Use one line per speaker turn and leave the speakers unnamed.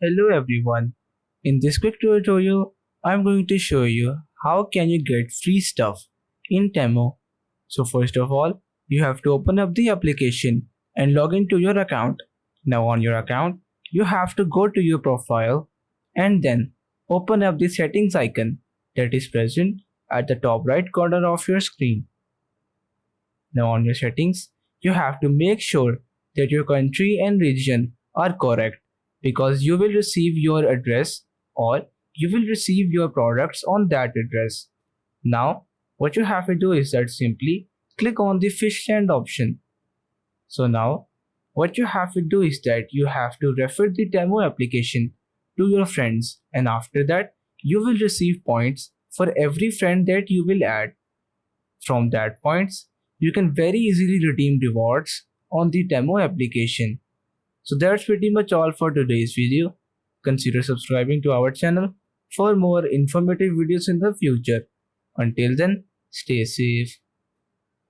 Hello everyone. In this quick tutorial, I'm going to show you how can you get free stuff in Temu. So first of all, you have to open up the application and log into your account. Now on your account, you have to go to your profile and then open up the settings icon that is present at the top right corner of your screen. Now on your settings, you have to make sure that your country and region are correct because you will receive your address or you will receive your products on that address. Now, what you have to do is that simply click on the fish stand option. So now, what you have to do is that you have to refer the demo application to your friends, and after that, you will receive points for every friend that you will add. From that points, you can very easily redeem rewards on the demo application. So that's pretty much all for today's video. Consider subscribing to our channel for more informative videos in the future. Until then, stay safe.